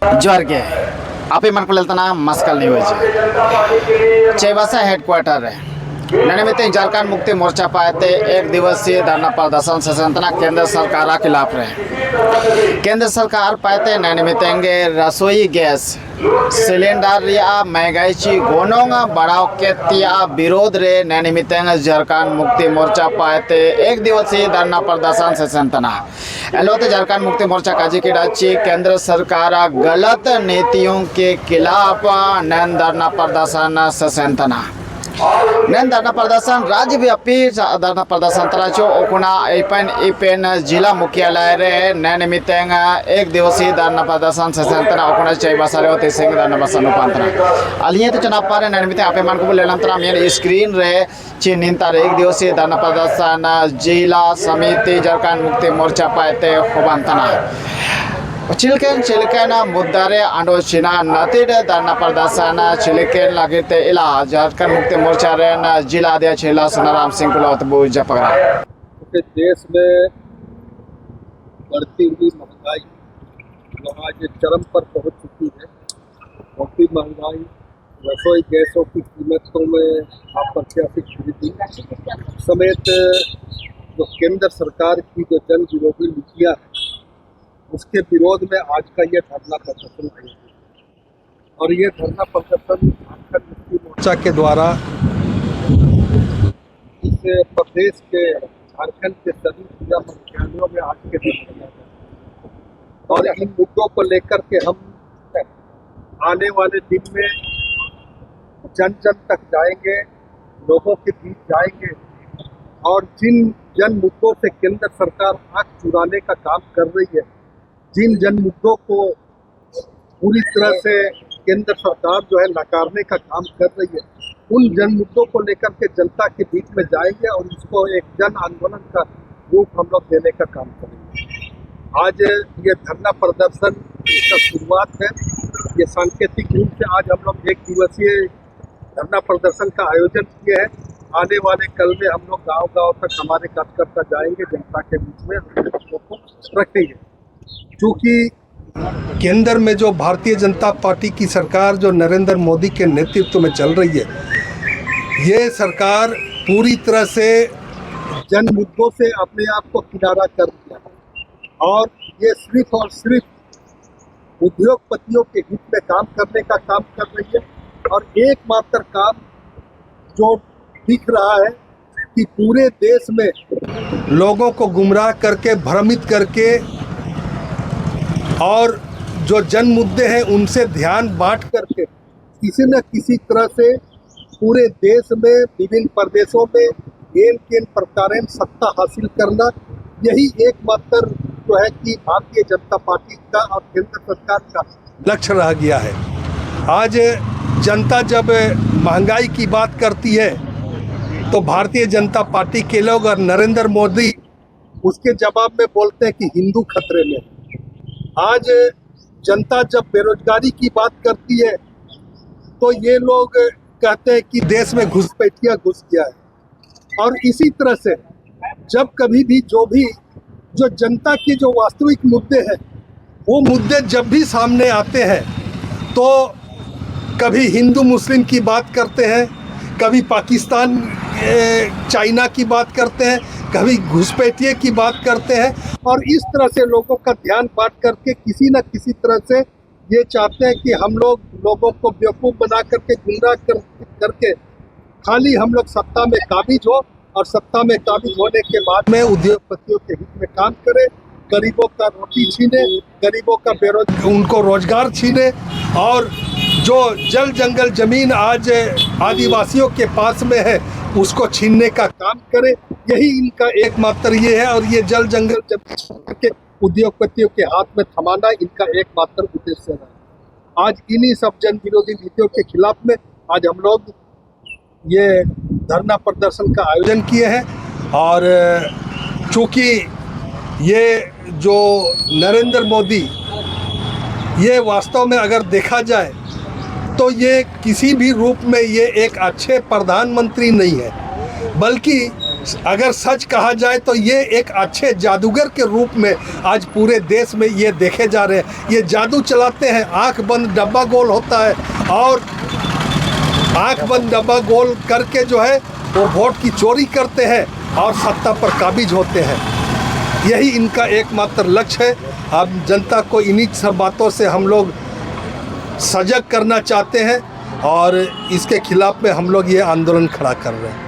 जोहार गे आपे मन को लेतना मस्कल नहीं हुई चेबासा हेडक्वार्टर रे नैनिमित्ते झारखंड मुक्ति मोर्चा पाते एक दिवसीय धरना प्रदर्शन से संतना केंद्र सरकार के खिलाफ रहे। केंद्र सरकार पाते नैनिमित्ते रसोई गैस सिलेंडर या महंगाई ची गोनों बढ़ाव के तिया विरोध रे नैनिमित्ते झारखंड मुक्ति मोर्चा पाते एक दिवसीय धरना प्रदर्शन से संतना एलोते झारखंड मुक्ति मोर्चा काजी की डाची केंद्र सरकार गलत नीतियों के खिलाफ नैन धरना प्रदर्शन से संतना नैन धरना प्रदर्शन राज्यव्यापी धरना प्रदर्शन तराचो ओकुना इपेन जिला मुख्यालय रे नैनिमित्ते एक दिवसीय धरना प्रदर्शन से संतना ओकुना चेबासा रे होते सिंह धरना प्रदर्शन रूपांतर अलिए तो चुनाव पारे नैनिमित्ते आपे मन को लेलंतरा मेन स्क्रीन रे चिन्हित एक दिवसीय धरना प्रदर्शन जिला समिति झारखंड मुक्ति मोर्चा पाते होबांतना चिलकेन मुद्दारे आंडो चिना नतीड धरना प्रदर्शन चिलकेन लगिते इला झारखंड मुक्ति मोर्चा रे जिला अध्यक्ष इला सुनाराम सिंह कुलौतबू जपगरा देश में बढ़ती हुई महंगाई जो आज चरम पर पहुंच चुकी है। बढ़ती महंगाई, रसोई गैसों की कीमतों में अप्रत्याशित वृद्धि समेत जो केंद्र सरकार की जो जन विरोधी नीतियाँ हैं उसके विरोध में आज का ये धरना प्रदर्शन आयोजित और ये धरना प्रदर्शन झारखंड मुक्ति मोर्चा के द्वारा इस प्रदेश के झारखंड के सभी जिला मुख्यालयों में आज के दिन किया गया और इन मुद्दों को लेकर के हम आने वाले दिन में जन जन तक जाएंगे, लोगों के बीच जाएंगे और जिन जन मुद्दों से केंद्र सरकार आंख चुराने का काम कर रही है, जिन जन मुद्दों को पूरी तरह से केंद्र सरकार जो है नकारने का काम कर रही है, उन जन मुद्दों को लेकर के जनता के बीच में जाएंगे और इसको एक जन आंदोलन का रूप हम लोग देने का काम करेंगे। आज ये धरना प्रदर्शन इसका शुरुआत है। ये सांकेतिक रूप से आज हम लोग एक दिवसीय धरना प्रदर्शन का आयोजन किए हैं। आने वाले कल में हम लोग गांव-गांव तक हमारे कार्यकर्ता जाएंगे, जनता के बीच में मुद्दों को रखेंगे। क्योंकि केंद्र में जो भारतीय जनता पार्टी की सरकार जो नरेंद्र मोदी के नेतृत्व में चल रही है, ये सरकार पूरी तरह से जन मुद्दों से अपने आप को किनारा कर दिया और ये सिर्फ और सिर्फ उद्योगपतियों के हित में काम करने का काम कर रही है। और एकमात्र काम जो दिख रहा है कि पूरे देश में लोगों को गुमराह करके, भ्रमित करके और जो जन मुद्दे हैं उनसे ध्यान बांट करके किसी न किसी तरह से पूरे देश में विभिन्न प्रदेशों में केन प्रकार सत्ता हासिल करना, यही एकमात्र जो है कि भारतीय जनता पार्टी का और केंद्र सरकार का लक्ष्य रह गया है। आज जनता जब महंगाई की बात करती है तो भारतीय जनता पार्टी के लोग और नरेंद्र मोदी उसके जवाब में बोलते हैं कि हिंदू खतरे में। आज जनता जब बेरोजगारी की बात करती है तो ये लोग कहते हैं कि देश में घुसपैठिया घुस गया है। और इसी तरह से जब कभी भी जो जनता के जो वास्तविक मुद्दे हैं, वो मुद्दे जब भी सामने आते हैं तो कभी हिंदू मुस्लिम की बात करते हैं, कभी पाकिस्तान चाइना की बात करते हैं, कभी घुसपैठिए की बात करते हैं और इस तरह से लोगों का ध्यान बांट करके किसी न किसी तरह से ये चाहते हैं कि हम लोगों को बेवकूफ़ बना करके गुमराह करके खाली हम लोग सत्ता में काबिज हो और सत्ता में काबिज होने के बाद में उद्योगपतियों के हित में काम करें, गरीबों का रोटी छीने, गरीबों का उनको रोजगार छीने और जो जल जंगल जमीन आज आदिवासियों के पास में है उसको छीनने का काम करे। यही इनका एकमात्र ये है और ये जल जंगल जमीन के उद्योगपतियों के हाथ में थमाना इनका एकमात्र उद्देश्य है। आज इन्हीं सब जन विरोधी नीतियों के खिलाफ में आज हम लोग ये धरना प्रदर्शन का आयोजन किए हैं और चूँकि ये जो नरेंद्र मोदी, ये वास्तव में अगर देखा जाए तो ये किसी भी रूप में ये एक अच्छे प्रधानमंत्री नहीं है, बल्कि अगर सच कहा जाए तो ये एक अच्छे जादूगर के रूप में आज पूरे देश में ये देखे जा रहे हैं। ये जादू चलाते हैं, आंख बंद डब्बा गोल होता है और आंख बंद डब्बा गोल करके जो है वो वोट की चोरी करते हैं और सत्ता पर काबिज होते हैं। यही इनका एकमात्र लक्ष्य है। अब जनता को इन्हीं सब बातों से हम लोग सजग करना चाहते हैं और इसके खिलाफ में हम लोग ये आंदोलन खड़ा कर रहे हैं।